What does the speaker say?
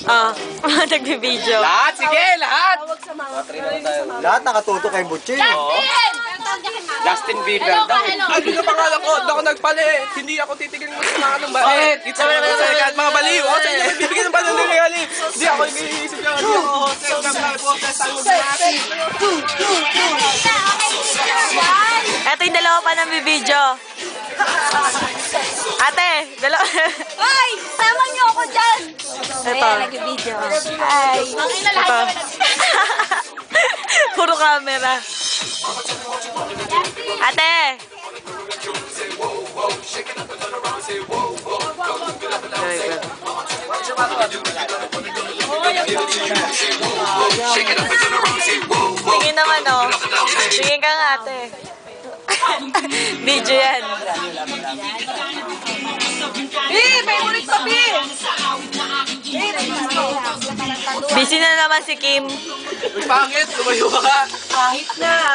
Nagbibideo. Lahat, sige, lahat! Lahat nakatuto kay Butchie. Justin Bieber daw. Ay, hindi na pangalan ko. Doon ako nagpali. Hindi ako titigil mo sa mga nung bakit. It's a kahit mga baliw. O, sa inyo may bibigyan ng panon ng regali. Hindi ako nag-iisip yan. Hindi ako hotel. Kapag hotel, saan mo natin? Eto yung dalawa pa ng bibideo. Ate, dalawa. Ay! Sama niyo ako dyan! Ito. Ayan, nag-video. Ay! Ito. Puro camera. Ate! Tingin naman, oh. Tingin ka nga, ate. Video yan. May ulit pa, B! Busy na naman si Kim. Pangit, lumayo ka. Kahit na.